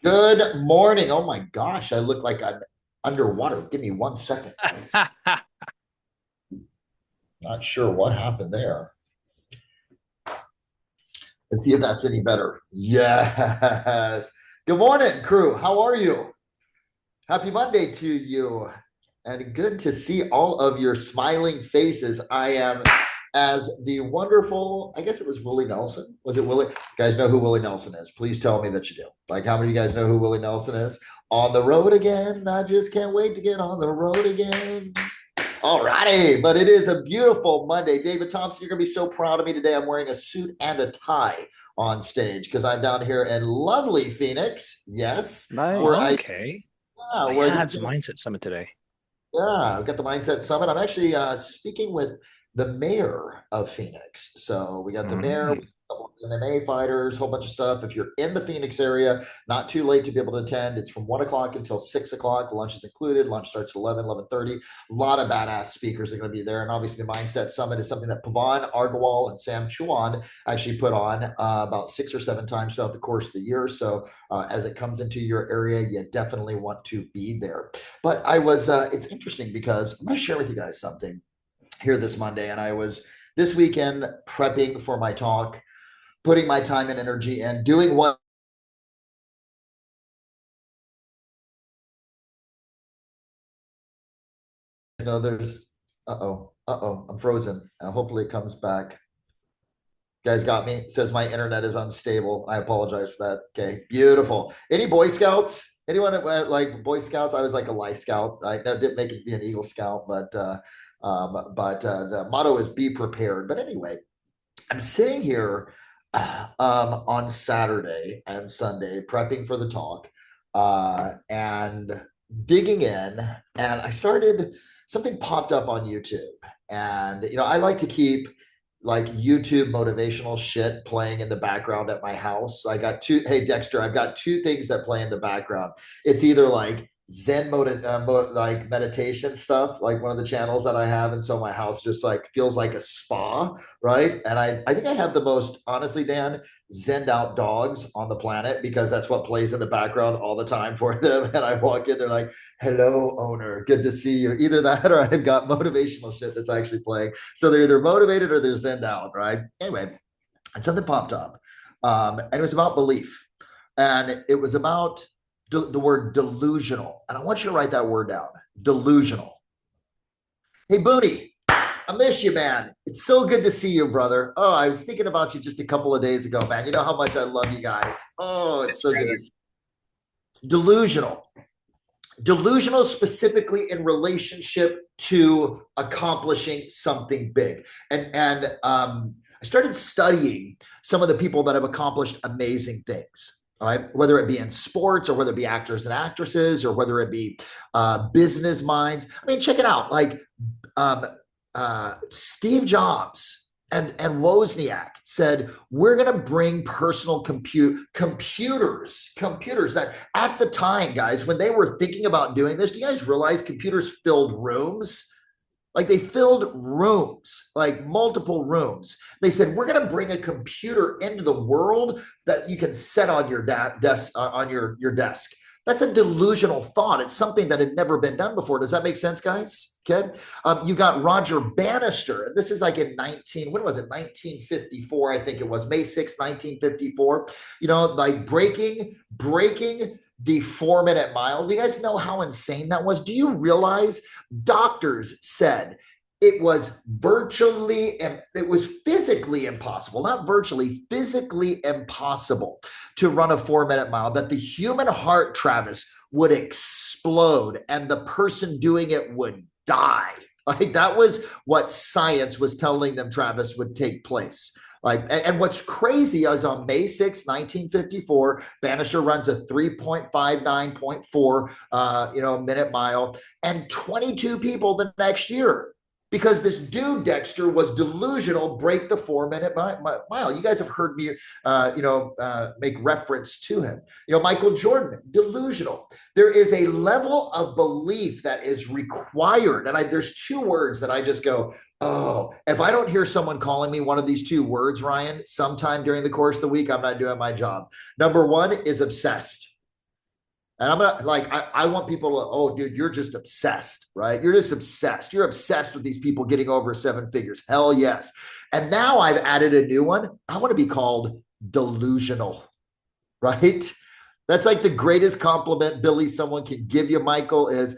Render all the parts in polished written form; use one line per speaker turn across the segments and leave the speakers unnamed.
Good morning. Oh my gosh, I look like I'm underwater. Give me 1 second. Not sure what happened there. Let's see if that's any better. Yes. Good morning, crew. How are you? Happy Monday to you. And good to see all of your smiling faces. I am as the wonderful, I guess it was Willie Nelson. Was it Willie? You guys know who Willie Nelson is? Please tell me that you do. Like, how many of you guys know who Willie Nelson is? On the road again. I just can't wait to get on the road again. All righty, but it is a beautiful Monday. David Thompson, you're going to be so proud of me today. I'm wearing a suit and a tie on stage because I'm down here in lovely Phoenix. Yes,
Nice.
where I
Okay. Oh
where
yeah, it's a
the
mindset summit today.
yeah, I've got the Mindset Summit. I'm actually speaking with the mayor of Phoenix. So we got the mayor,
Mm.
a couple of MMA fighters, whole bunch of stuff. If you're in the Phoenix area, not too late to be able to attend. It's from 1 o'clock until 6 o'clock. Lunch is included. Lunch starts at 11:30. A lot of badass speakers are going to be there. And obviously, the Mindset Summit is something that Pavan Argawal and Sam Chuan actually put on about 6 or 7 times throughout the course of the year. So as it comes into your area, you definitely want to be there. But it's interesting because I'm going to share with you guys something here this Monday. And I was this weekend prepping for my talk, putting my time and energy in, doing what, there's, I'm frozen. Hopefully it comes back. You guys got me. It says my internet is unstable. I apologize for that. Okay, beautiful. Any Boy Scouts? Anyone like Boy Scouts? I was like a Life Scout. I didn't make it be an Eagle Scout, but the motto is be prepared. But anyway, I'm sitting here on Saturday and Sunday prepping for the talk and digging in, and I started something popped up on YouTube, and I like to keep like YouTube motivational shit playing in the background at my house. I got two. Hey Dexter, I've got two things that play in the background. It's either like Zen mode, like meditation stuff, like one of the channels that I have, and so my house just like feels like a spa, right? And I think I have the most, honestly, Dan, zenned out dogs on the planet because that's what plays in the background all the time for them. And I walk in, they're like, "Hello, owner, good to see you." Either that or I've got motivational shit that's actually playing. So they're either motivated or they're zenned out, right? Anyway, and something popped up, and it was about belief, and it was about the word delusional. And I want you to write that word down, delusional. Hey, Booney, I miss you, man. It's so good to see you, brother. Oh, I was thinking about you just a couple of days ago, man. You know how much I love you guys. Oh, it's so good to see you. Delusional. Delusional specifically in relationship to accomplishing something big. And I started studying some of the people that have accomplished amazing things. All right, whether it be in sports or whether it be actors and actresses or whether it be business minds. I mean, check it out. Like um, Steve Jobs and Wozniak said, we're going to bring personal computers that at the time, guys, when they were thinking about doing this, do you guys realize computers filled rooms? Like they filled rooms, like multiple rooms. They said, we're going to bring a computer into the world that you can set on your desk, on your desk. That's a delusional thought. It's something that had never been done before. Does that make sense, guys? Okay. You got Roger Bannister. This is like in when was it? 1954, I think it was May 6th, 1954. Like breaking the 4 minute mile. Do you guys know how insane that was? Do you realize doctors said it was physically impossible, not virtually, physically impossible to run a 4 minute mile, that the human heart, Travis, would explode and the person doing it would die. Like that was what science was telling them, Travis, would take place. And what's crazy is on May 6th, 1954, Bannister runs a 3.59.4, minute mile, and 22 people the next year, because this dude Dexter was delusional, break the 4 minute mile. You guys have heard me, make reference to him. Michael Jordan, delusional. There is a level of belief that is required, and there's two words that I just go, oh, if I don't hear someone calling me one of these two words, Ryan, sometime during the course of the week, I'm not doing my job. Number one is obsessed. And I'm gonna like, I want people to, oh, dude, you're just obsessed, right? You're just obsessed. You're obsessed with these people getting over 7 figures. Hell yes. And now I've added a new one. I want to be called delusional, right? That's like the greatest compliment, Billy, someone can give you, Michael, is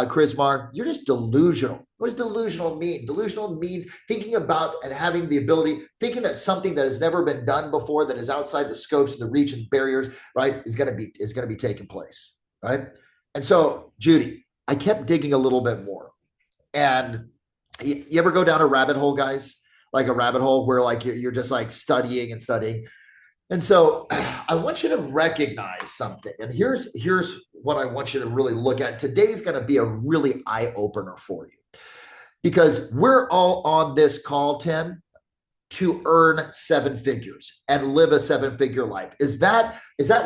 Chris Marr, you're just delusional. What does delusional mean? Delusional means thinking about and having the ability, thinking that something that has never been done before, that is outside the scopes and the reach and barriers, right, is going to be taking place, right? And so, Judy, I kept digging a little bit more. And you ever go down a rabbit hole, guys? Like a rabbit hole where like you're just like studying and studying. And so I want you to recognize something. And here's what I want you to really look at. Today's going to be a really eye opener for you, because we're all on this call, Tim, to earn 7 figures and live a 7-figure life. Is that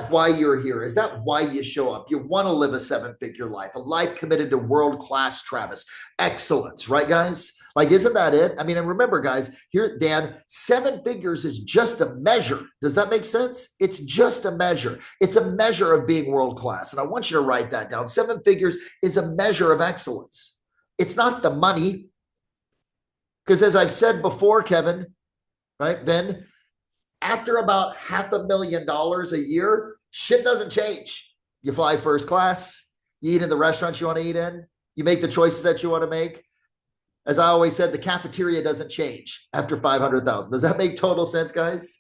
why you're here? Is that why you show up? You want to live a 7-figure life, a life committed to world-class, Travis, excellence, right, guys? Like, isn't that it? I mean, and remember, guys, here, Dan, 7 figures is just a measure. Does that make sense? It's just a measure. It's a measure of being world-class. And I want you to write that down. 7 figures is a measure of excellence. It's not the money. Because as I've said before, Kevin, right, then after about $500,000 a year, shit doesn't change. You fly first class, you eat in the restaurants you want to eat in, you make the choices that you want to make. As I always said, the cafeteria doesn't change after 500,000. Does that make total sense, guys?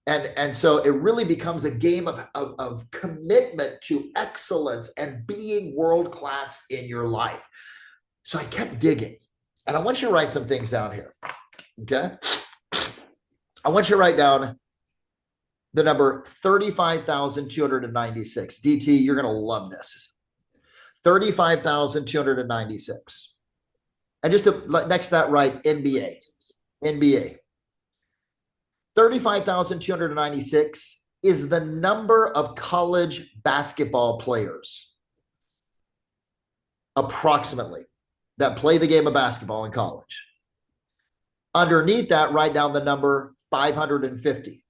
And so it really becomes a game of commitment to excellence and being world-class in your life. So I kept digging, and I want you to write some things down here, okay? I want you to write down the number 35,296. DT, you're going to love this. 35,296. And just to, next to that, write NBA. NBA. 35,296 is the number of college basketball players, approximately, that play the game of basketball in college. Underneath that, write down the number 550.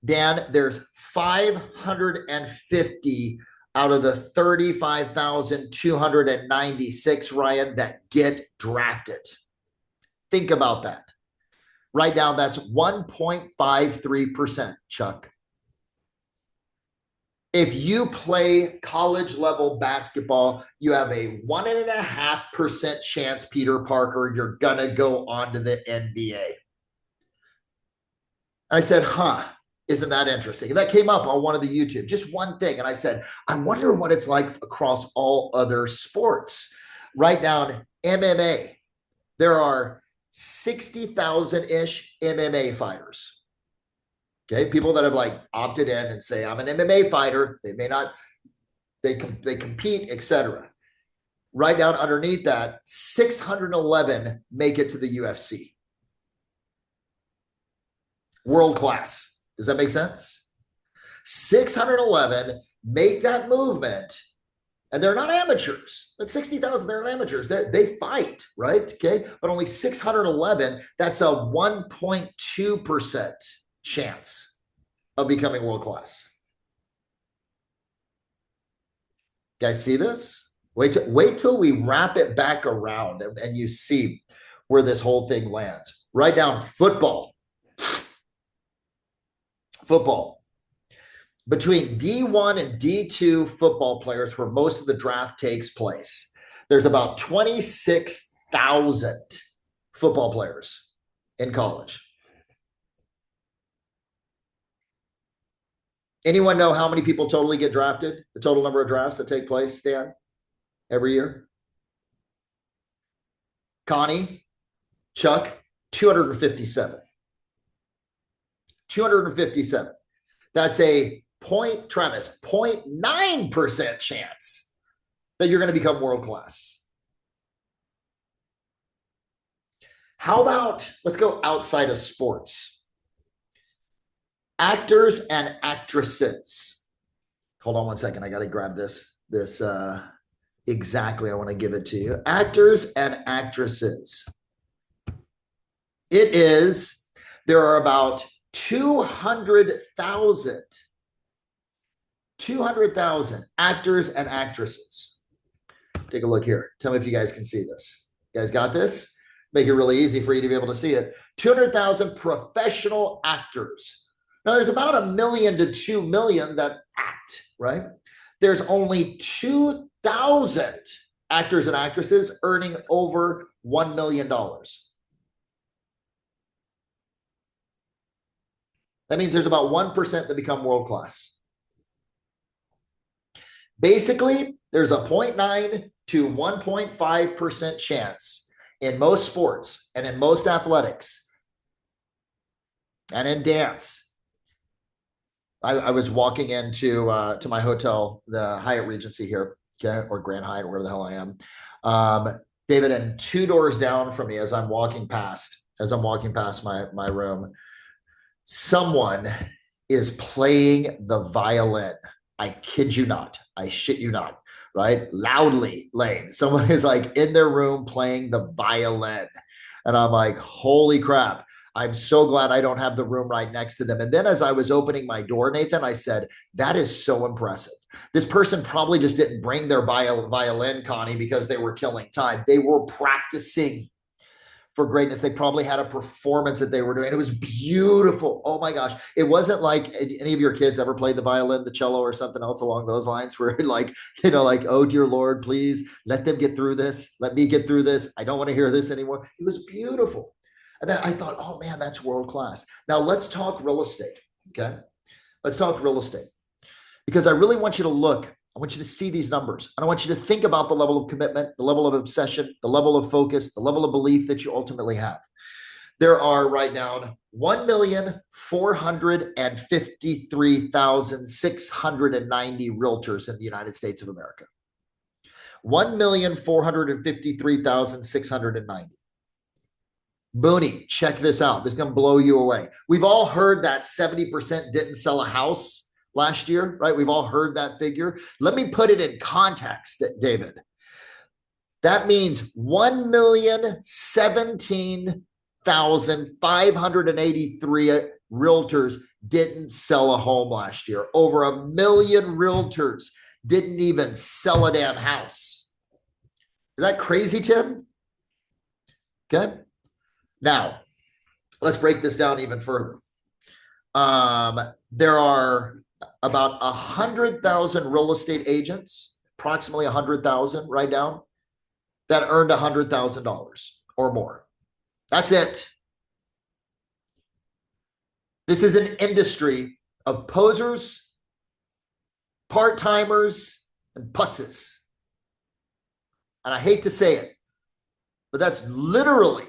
Dan, there's 550 out of the 35,296, Ryan, that get drafted. Think about that. Write down that's 1.53%, Chuck. If you play college level basketball, you have a 1.5% chance, Peter Parker, you're going to go on to the NBA. I said, isn't that interesting? And that came up on one of the YouTube, just one thing. And I said, I wonder what it's like across all other sports. Write down MMA. There are 60,000-ish MMA fighters. Okay, people that have like opted in and say, I'm an MMA fighter. They may not, they compete, etc. Right down underneath that, 611 make it to the UFC. World class. Does that make sense? 611 make that movement, and they're not amateurs. That's 60,000, they're not amateurs. They fight, right? Okay, but only 611, that's a 1.2% chance of becoming world class. Guys, see this? Wait till we wrap it back around and you see where this whole thing lands. Write down football. Football. Between D1 and D2 football players, where most of the draft takes place, there's about 26,000 football players in college. Anyone know how many people totally get drafted? The total number of drafts that take place, Dan, every year? Connie, Chuck, 257. 257. That's a Travis, 0.9% chance that you're going to become world class. How about, let's go outside of sports. Actors and actresses. Hold on one second. I got to grab this exactly. I want to give it to you. Actors and actresses. There are about 200,000 200,000 actors and actresses. Take a look here. Tell me if you guys can see this. You guys got this? Make it really easy for you to be able to see it. 200,000 professional actors. Now, there's about 1 million to 2 million that act, right? There's only 2,000 actors and actresses earning over $1 million. That means there's about 1% that become world-class. Basically, there's a 0.9 to 1.5% chance in most sports and in most athletics and in dance. I was walking into to my hotel, the Hyatt Regency here, okay, or Grand Hyatt, wherever the hell I am. David, and 2 doors down from me, as I'm walking past my room, someone is playing the violin. I kid you not. I shit you not. Right? Loudly, Lane. Someone is like in their room playing the violin. And I'm like, holy crap. I'm so glad I don't have the room right next to them. And then as I was opening my door, Nathan, I said, that is so impressive. This person probably just didn't bring their violin, Connie, because they were killing time. They were practicing for greatness. They probably had a performance that they were doing. It was beautiful. Oh my gosh. It wasn't like any of your kids ever played the violin, the cello, or something else along those lines where like, like, oh dear Lord, please let them get through this. Let me get through this. I don't want to hear this anymore. It was beautiful. And then I thought, oh man, that's world class. Now let's talk real estate. Okay. Let's talk real estate because I really want you to look. I want you to see these numbers. And I want you to think about the level of commitment, the level of obsession, the level of focus, the level of belief that you ultimately have. There are right now 1,453,690 realtors in the United States of America. 1,453,690. Booney, check this out. This is going to blow you away. We've all heard that 70% didn't sell a house last year, right? We've all heard that figure. Let me put it in context, David. That means 1,017,583 realtors didn't sell a home last year. Over 1 million realtors didn't even sell a damn house. Is that crazy, Tim? Okay. Now, let's break this down even further. There are about 100,000 real estate agents, approximately 100,000 right now, that earned $100,000 or more. That's it. This is an industry of posers, part-timers, and putzes. And I hate to say it, but that's literally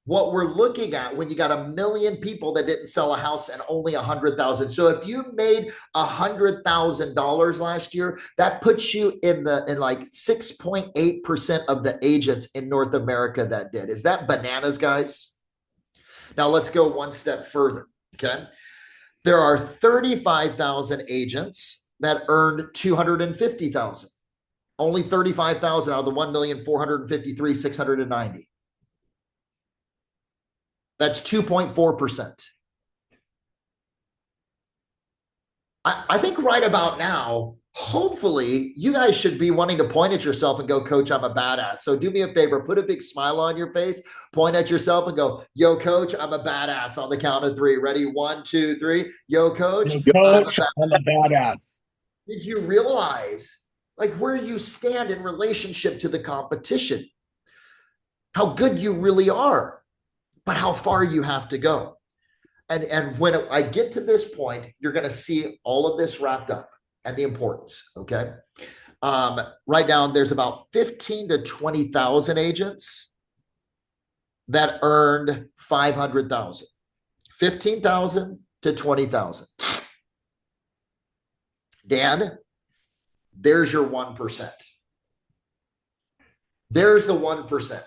what we're looking at when you got 1 million people that didn't sell a house and only 100,000. So if you made $100,000 last year, that puts you in like 6.8% of the agents in North America that did. Is that bananas, guys? Now let's go one step further. Okay. There are 35,000 agents that earned 250,000. Only 35,000 out of the 1,453,690. That's 2.4%. I think right about now, hopefully you guys should be wanting to point at yourself and go, Coach, I'm a badass. So do me a favor, put a big smile on your face, point at yourself and go, yo, Coach, I'm a badass on the count of 3. Ready? 1, 2, 3. Yo, Coach,
I'm a badass.
Did you realize like where you stand in relationship to the competition? How good you really are, but how far you have to go. And when I get to this point, you're going to see all of this wrapped up and the importance, okay? Right now, there's about 15 to 20,000 agents that earned 500,000. 15,000 to 20,000. Dan, there's your 1%. There's the 1%.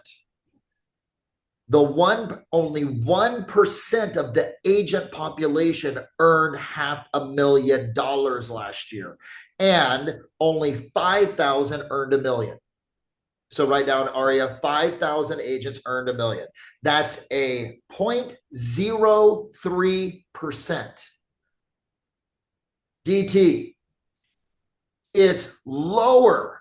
Only 1% of the agent population earned $500,000 last year, and only 5,000 earned $1 million. So write down, Aria, 5,000 agents earned $1 million. That's a 0.03%. DT, It's lower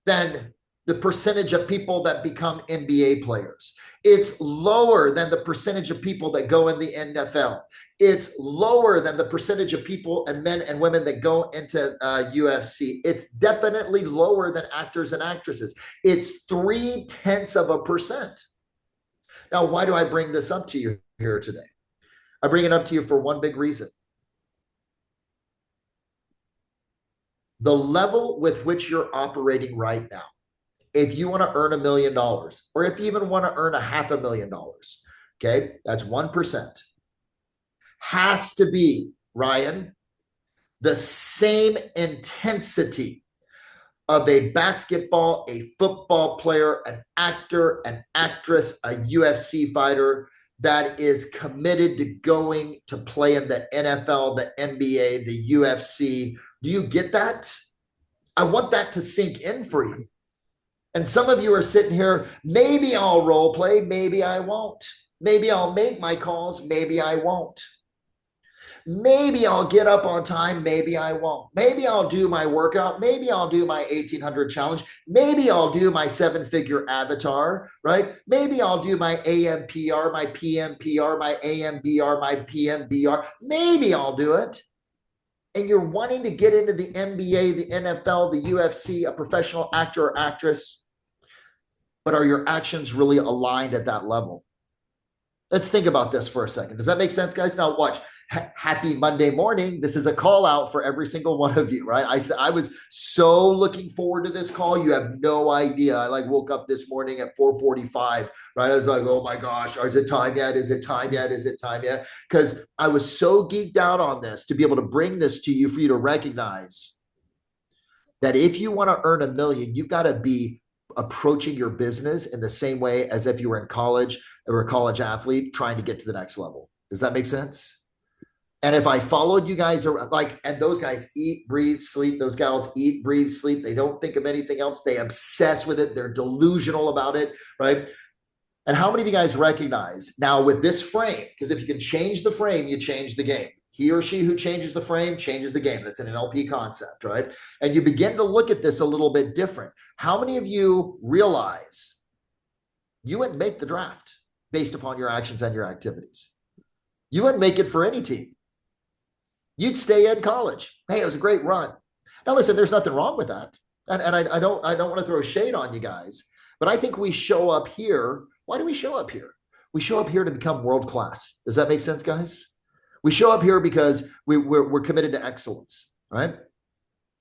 than the percentage of people that become NBA players. It's lower than the percentage of people that go in the NFL. It's lower than the percentage of people and men and women that go into UFC. It's definitely lower than actors and actresses. It's 0.3%. Now, why do I bring this up to you here today? I bring it up to you for one big reason. The level with which you're operating right now, if you want to earn $1 million, or if you even want to earn $500,000, okay, that's 1%, has to be, Ryan, the same intensity of a basketball, a football player, an actor, an actress, a UFC fighter that is committed to going to play in the NFL, the NBA, the UFC. Do you get that? I want that to sink in for you. And some of you are sitting here, maybe I'll role play, maybe I won't. Maybe I'll make my calls, maybe I won't. Maybe I'll get up on time, maybe I won't. Maybe I'll do my workout, maybe I'll do my 1800 challenge, maybe I'll do my 7-figure avatar, right? Maybe I'll do my AMPR, my PMPR, my AMBR, my PMBR. Maybe I'll do it. And you're wanting to get into the NBA, the NFL, the UFC, a professional actor or actress, but are your actions really aligned at that level? Let's think about this for a second. Does that make sense, guys? Now watch. Happy Monday morning. This is a call out for every single one of you, right? I was so looking forward to this call. You have no idea. I woke up this morning at 4:45, right? I was like, oh my gosh, is it time yet? Is it time yet? Is it time yet? Because I was so geeked out on this to be able to bring this to you for you to recognize that if you want to earn $1 million, you've got to be approaching your business in the same way as if you were in college or a college athlete trying to get to the next level. Does that make sense? And if I followed you guys around, and those guys eat, breathe, sleep, those gals eat, breathe, sleep. They don't think of anything else. They obsess with it. They're delusional about it, right? And how many of you guys recognize now with this frame? Because if you can change the frame, you change the game. He or she who changes the frame changes the game. That's an NLP concept, right? And you begin to look at this a little bit different. How many of you realize you wouldn't make the draft based upon your actions and your activities? You wouldn't make it for any team. You'd stay in college. Hey, it was a great run. Now, listen, there's nothing wrong with that. And I don't want to throw shade on you guys, but I think we show up here. Why do we show up here? We show up here to become world class. Does that make sense, guys? We show up here because we're committed to excellence, right?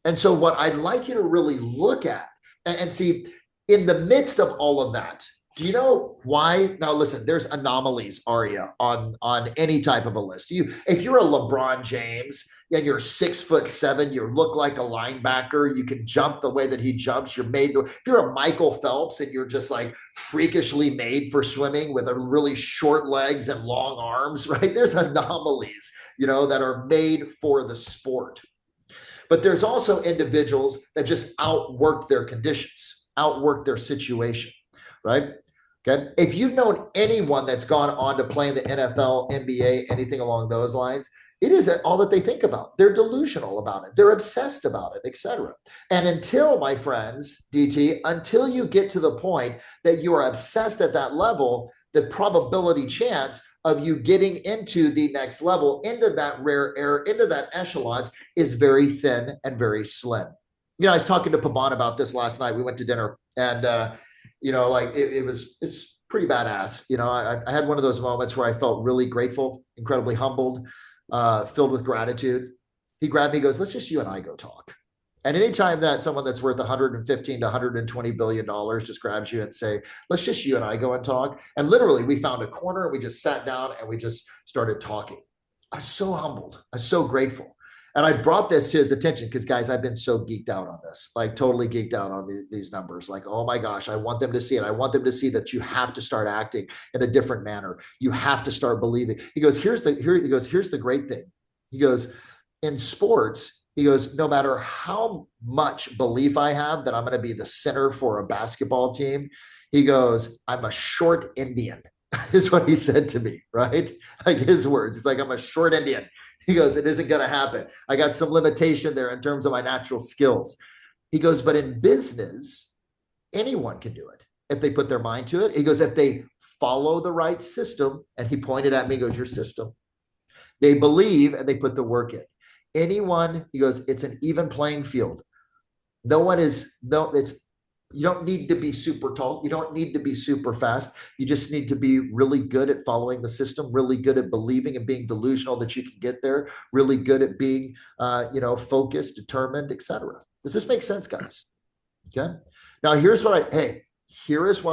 And so what I'd like you to really look at and see in the midst of all of that, do you know why? Now, listen, there's anomalies, Aria, on any type of a list. If you're a LeBron James and you're 6'7", you look like a linebacker, you can jump the way that he jumps. If you're a Michael Phelps and you're just freakishly made for swimming with a really short legs and long arms, right? There's anomalies, that are made for the sport. But there's also individuals that just outwork their conditions, outwork their situation, right? Okay. If you've known anyone that's gone on to play in the NFL, NBA, anything along those lines, it is all that they think about. They're delusional about it. They're obsessed about it, etc. And until, my friends, DT, until you get to the point that you are obsessed at that level, the probability chance of you getting into the next level, into that rare air, into that echelons is very thin and very slim. I was talking to Pavan about this last night. We went to dinner and, it's pretty badass. I had one of those moments where I felt really grateful, incredibly humbled, filled with gratitude. He grabbed me, goes, let's just you and I go talk. And anytime that someone that's worth 115 to 120 billion dollars just grabs you and say, let's just you and I go and talk. And literally we found a corner and we just sat down and we just started talking. I was so humbled. I was so grateful. And I brought this to his attention because, guys, I've been so geeked out on this, totally geeked out on these numbers. Oh my gosh, I want them to see it. I want them to see that you have to start acting in a different manner. You have to start believing. He goes, here's the great thing. He goes, in sports, he goes, no matter how much belief I have that I'm going to be the center for a basketball team, he goes, I'm a short Indian, is what he said to me, right? His words. He's like, I'm a short Indian. He goes, it isn't going to happen. I got some limitation there in terms of my natural skills. He goes, but in business, anyone can do it if they put their mind to it. He goes, if they follow the right system, and he pointed at me, goes, your system. They believe and they put the work in. Anyone, he goes, it's an even playing field. You don't need to be super tall. You don't need to be super fast. You just need to be really good at following the system, really good at believing and being delusional that you can get there, really good at being, focused, determined, etc. Does this make sense, guys? Okay. Now, here is what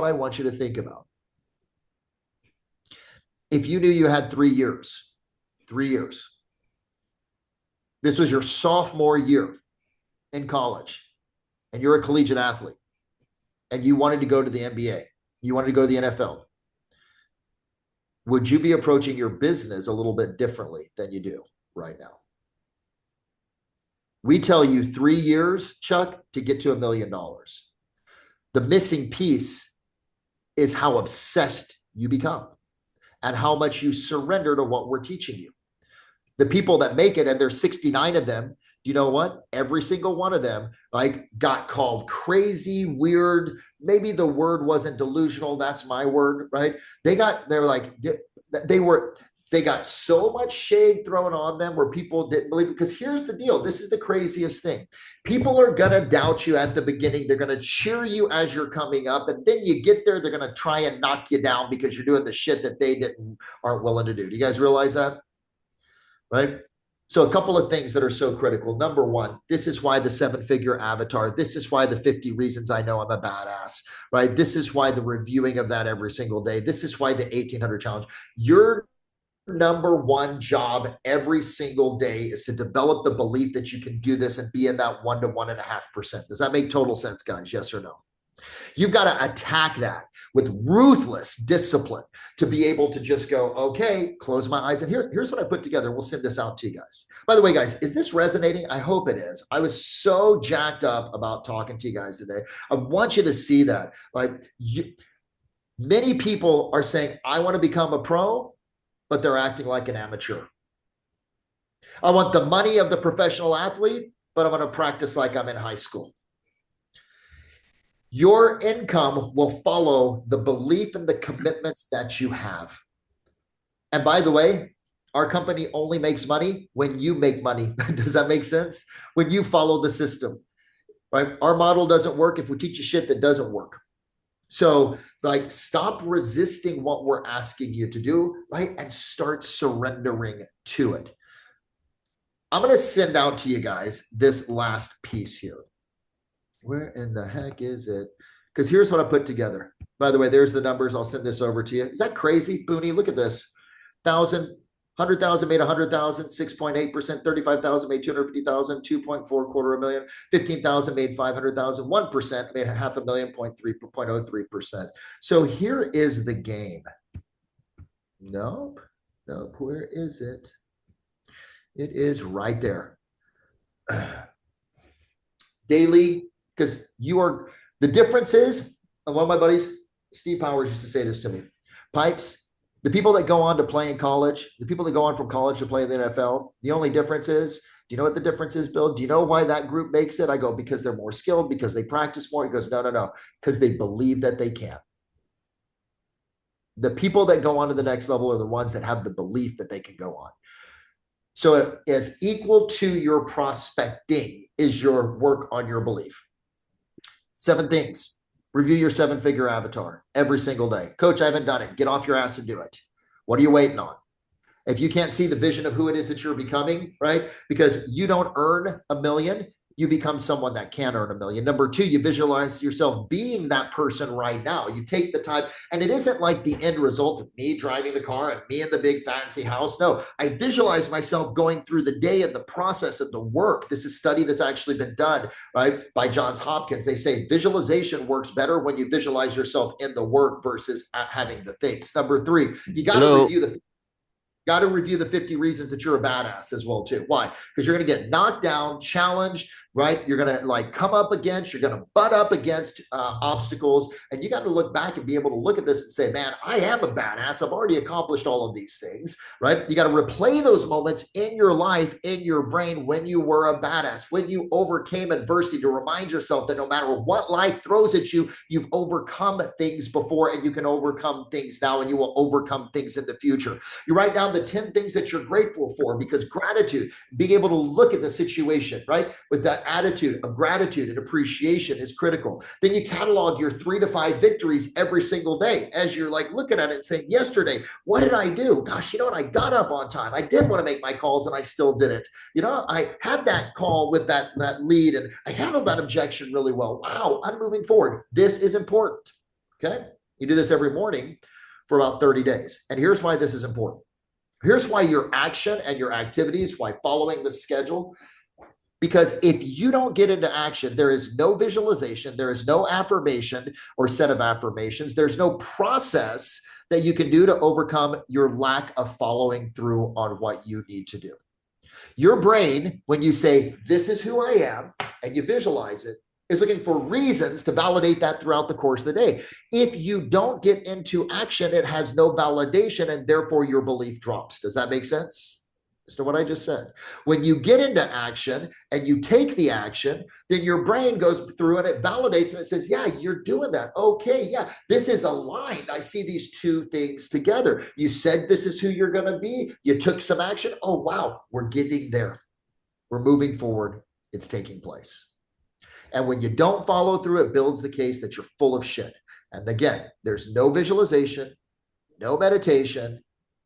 I want you to think about. If you knew you had 3 years, this was your sophomore year in college, and you're a collegiate athlete, and you wanted to go to the NBA, you wanted to go to the NFL, would you be approaching your business a little bit differently than you do right now? We tell you 3 years, Chuck, to get to $1 million. The missing piece is how obsessed you become and how much you surrender to what we're teaching you. The people that make it, and there's 69 of them, do you know what? Every single one of them got called crazy, weird. Maybe the word wasn't delusional. That's my word, right? They got so much shade thrown on them where people didn't believe it. Because here's the deal. This is the craziest thing. People are going to doubt you at the beginning. They're going to cheer you as you're coming up. And then you get there, they're going to try and knock you down because you're doing the shit that they aren't willing to do. Do you guys realize that? Right? So a couple of things that are so critical. Number one, this is why the 7-figure avatar. This is why the 50 reasons I know I'm a badass, right? This is why the reviewing of that every single day. This is why the 1800 challenge. Your number one job every single day is to develop the belief that you can do this and be in that 1 to 1.5%. Does that make total sense, guys? Yes or no? You've got to attack that with ruthless discipline to be able to just go, okay, close my eyes. And here's what I put together. We'll send this out to you guys. By the way, guys, is this resonating? I hope it is. I was so jacked up about talking to you guys today. I want you to see that. Many people are saying, I want to become a pro, but they're acting like an amateur. I want the money of the professional athlete, but I want to practice like I'm in high school. Your income will follow the belief and the commitments that you have. And by the way, our company only makes money when you make money. Does that make sense? When you follow the system, right? Our model doesn't work if we teach you shit that doesn't work. So stop resisting what we're asking you to do, right? And start surrendering to it. I'm going to send out to you guys this last piece here. Where in the heck is it? Because here's what I put together. By the way, there's the numbers. I'll send this over to you. Is that crazy, Booney? Look at this. 100,000 made 100,000, 6.8%, 35,000 made 250,000, 2.4 quarter a million, 15,000 made 500,000, 1% made 500,000, 0.03%. So here is the game. Nope. Where is it? It is right there. Daily. Because the difference is, and one of my buddies, Steve Powers, used to say this to me, Pipes, the people that go on to play in college, the people that go on from college to play in the NFL, the only difference is, do you know what the difference is, Bill? Do you know why that group makes it? I go, because they're more skilled, because they practice more. He goes, no, because they believe that they can. The people that go on to the next level are the ones that have the belief that they can go on. So as equal to your prospecting is your work on your belief. 7 things. Review your 7-figure avatar every single day. Coach, I haven't done it. Get off your ass and do it. What are you waiting on? If you can't see the vision of who it is that you're becoming, right? Because you don't earn $1 million, you become someone that can earn $1 million. Number 2, you visualize yourself being that person right now. You take the time, and it isn't like the end result of me driving the car and me in the big fancy house. No, I visualize myself going through the day and the process of the work. This is a study that's actually been done, right, by Johns Hopkins. They say visualization works better when you visualize yourself in the work versus having the things. Number 3, you got to review the got to review the 50 reasons that you're a badass as well too. Why? Because you're going to get knocked down, challenged, right? You're going to like come up against, you're going to butt up against obstacles. And you got to look back and be able to look at this and say, man, I am a badass. I've already accomplished all of these things, right? You got to replay those moments in your life, in your brain, when you were a badass, when you overcame adversity, to remind yourself that no matter what life throws at you, you've overcome things before, and you can overcome things now, and you will overcome things in the future. You write down the 10 things that you're grateful for, because gratitude, being able to look at the situation, right, with that attitude of gratitude and appreciation is critical. Then you catalog your 3 to 5 victories every single day as you're like looking at it and saying, yesterday, what did I do? Gosh, you know what? I got up on time. I did want to make my calls and I still did it. You know, I had that call with that lead and I handled that objection really well. Wow, I'm moving forward. This is important. Okay. You do this every morning for about 30 days. And here's why this is important. Here's why your action and your activities, why following the schedule. Because if you don't get into action, there is no visualization, there is no affirmation or set of affirmations, there's no process that you can do to overcome your lack of following through on what you need to do. Your brain, when you say, this is who I am, and you visualize it, is looking for reasons to validate that throughout the course of the day. If you don't get into action, it has no validation, and therefore your belief drops. Does that make sense? As to what I just said. When you get into action and you take the action, then your brain goes through and it validates and it says, yeah, you're doing that. Okay, yeah, this is aligned. I see these two things together. You said this is who you're going to be. You took some action. Oh, wow, we're getting there. We're moving forward. It's taking place. And when you don't follow through, it builds the case that you're full of shit. And again, there's no visualization, no meditation,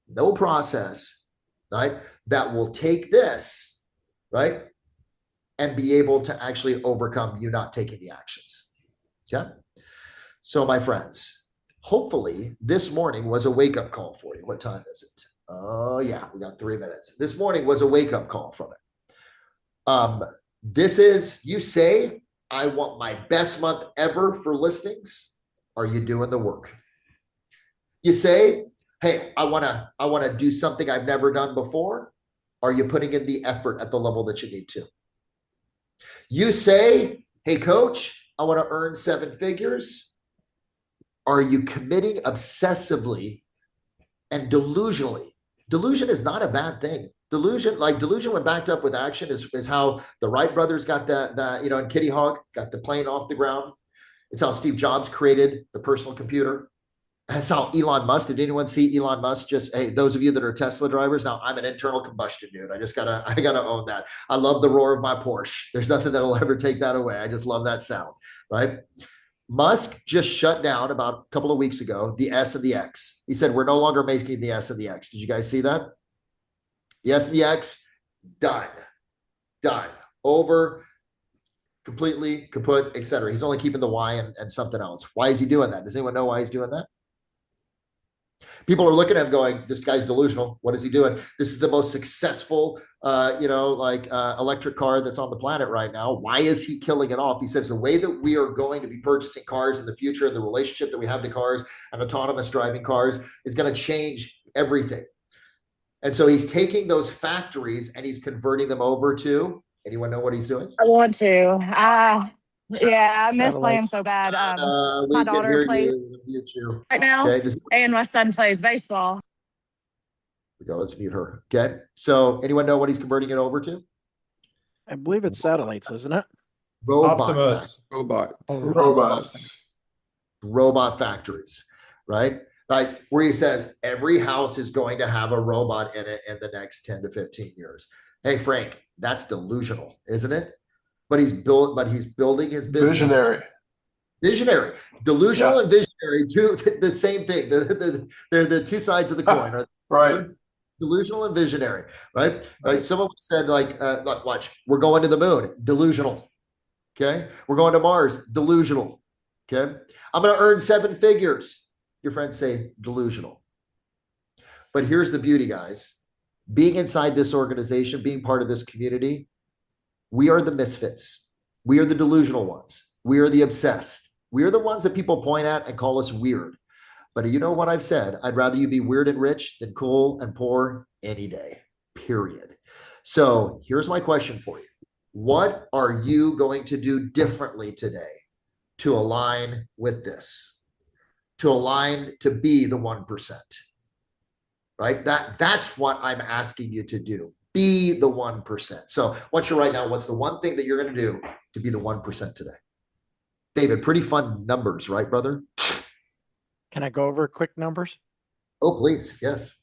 no process, right, that will take this, right, and be able to actually overcome you not taking the actions. Okay. So my friends, hopefully this morning was a wake-up call for you. What time is it? Oh yeah, we got 3 minutes. This morning was a wake-up call from it. This is, you say, I want my best month ever for listings. Are you doing the work? You say, hey, I want to do something I've never done before. Are you putting in the effort at the level that you need to? You say, hey, coach, I want to earn 7 figures. Are you committing obsessively and delusionally? Delusion is not a bad thing. Delusion when backed up with action is how the Wright brothers got that, you know, and Kitty Hawk got the plane off the ground. It's how Steve Jobs created the personal computer. That's how Elon Musk, did anyone see Elon Musk? Just, hey, those of you that are Tesla drivers, now I'm an internal combustion dude. I gotta own that. I love the roar of my Porsche. There's nothing that'll ever take that away. I just love that sound, right? Musk just shut down about a couple of weeks ago, the S and the X. He said, we're no longer making the S and the X. Did you guys see that? The S and the X, done, over, completely kaput, etc. He's only keeping the Y and something else. Why is he doing that? Does anyone know why he's doing that? People are looking at him going, this guy's delusional. What is he doing? This is the most successful, electric car that's on the planet right now. Why is he killing it off? He says the way that we are going to be purchasing cars in the future and the relationship that we have to cars and autonomous driving cars is going to change everything. And so he's taking those factories and he's converting them over to, anyone know what he's doing?
I want to. Yeah, I miss playing so bad. My daughter plays right now,
okay,
and my son plays baseball.
We go. Let's mute her. Okay. So, anyone know what he's converting it over to?
I believe it's satellites, isn't it?
Robot factories, right? Like where he says every house is going to have a robot in it in the next 10 to 15 years. Hey, Frank, that's delusional, isn't it? But he's building his business. Visionary, delusional, and visionary, the same thing. They're the two sides of the coin,
right?
Delusional and visionary, right? Like someone said, watch, we're going to the moon, delusional. Okay, we're going to Mars, delusional. Okay, I'm going to earn 7 figures. Your friends say delusional. But here's the beauty, guys. Being inside this organization, being part of this community, we are the misfits. We are the delusional ones. We are the obsessed. We are the ones that people point at and call us weird. But you know what I've said? I'd rather you be weird and rich than cool and poor any day, period. So here's my question for you. What are you going to do differently today to align with this, to align to be the 1%? Right? That's what I'm asking you to do. Be the 1%. So once you're right now, what's the one thing that you're going to do to be the 1% today? David, pretty fun numbers, right, brother?
Can I go over quick numbers?
Oh, please. Yes.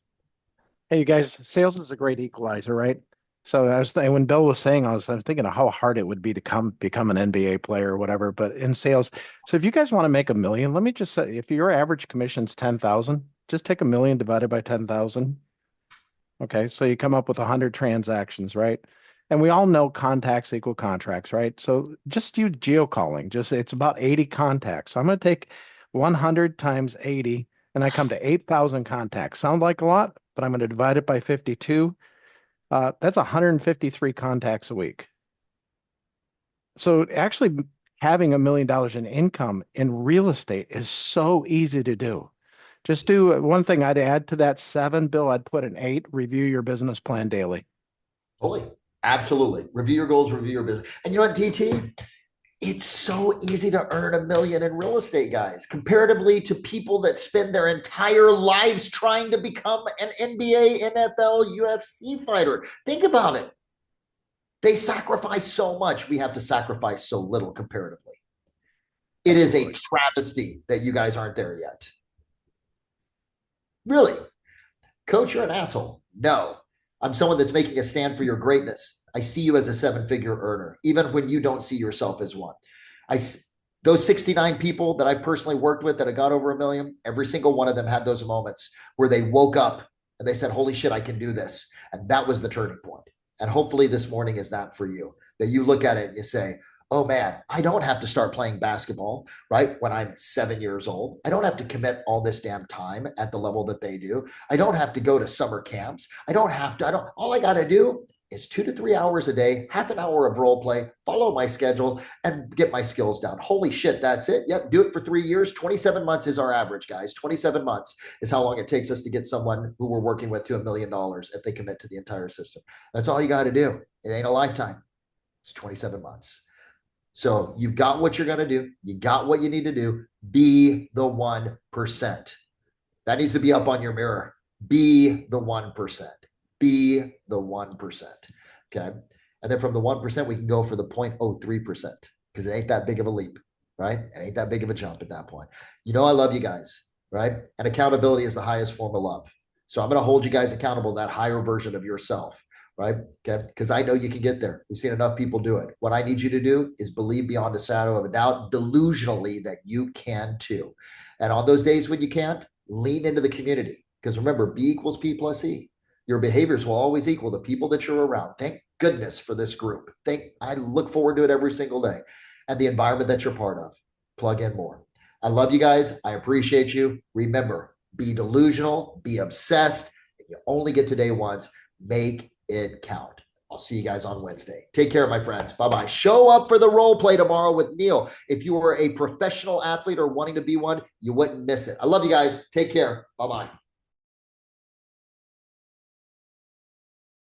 Hey, you guys, sales is a great equalizer, right? So I was when Bill was saying, I was thinking of how hard it would be to become an NBA player or whatever, but in sales. So if you guys want to make $1 million, let me just say, if your average commission's 10,000, just take $1 million divided by 10,000. Okay, so you come up with 100 transactions, right? And we all know contacts equal contracts, right? So just use geocalling. It's about 80 contacts. So I'm going to take 100 times 80, and I come to 8,000 contacts. Sound like a lot, but I'm going to divide it by 52. That's 153 contacts a week. So actually having $1 million in income in real estate is so easy to do. Just do one thing I'd add to that 7, Bill, I'd put an 8, review your business plan daily.
Totally. Absolutely. Review your goals, review your business. And you know what, DT? It's so easy to earn $1 million in real estate, guys, comparatively to people that spend their entire lives trying to become an NBA, NFL, UFC fighter. Think about it. They sacrifice so much. We have to sacrifice so little comparatively. It is a travesty that you guys aren't there yet. Really? Coach, you're an asshole. No, I'm someone that's making a stand for your greatness. I see you as a 7-figure earner, even when you don't see yourself as one. Those 69 people that I personally worked with that have got over $1 million, every single one of them had those moments where they woke up and they said, holy shit, I can do this. And that was the turning point. And hopefully this morning is that for you, that you look at it and you say, oh man, I don't have to start playing basketball, right? When I'm 7 years old, I don't have to commit all this damn time at the level that they do. I don't have to go to summer camps. All I got to do is 2 to 3 hours a day, half an hour of role play, follow my schedule and get my skills down. Holy shit, that's it. Yep. Do it for 3 years. 27 months is our average, guys. 27 months is how long it takes us to get someone who we're working with to $1 million if they commit to the entire system. That's all you got to do. It ain't a lifetime. It's 27 months. So you've got what you're going to do. You got what you need to do. Be the 1%. That needs to be up on your mirror. Be the 1%. Be the 1%. Okay. And then from the 1%, we can go for the 0.03% because it ain't that big of a leap, right? It ain't that big of a jump at that point. You know, I love you guys, right? And accountability is the highest form of love. So I'm going to hold you guys accountable to that higher version of yourself. Right? Okay. Because I know you can get there. We've seen enough people do it. What I need you to do is believe beyond a shadow of a doubt, delusionally, that you can too. And on those days when you can't, lean into the community. Because remember, B equals P plus E. Your behaviors will always equal the people that you're around. Thank goodness for this group. I look forward to it every single day. And the environment that you're part of. Plug in more. I love you guys. I appreciate you. Remember, be delusional, be obsessed. You only get today once. Make it count. I'll see you guys on Wednesday. Take care, my friends. Bye-bye. Show up for the role play tomorrow with Neil. If you were a professional athlete or wanting to be one, you wouldn't miss it. I love you guys. Take care. Bye-bye.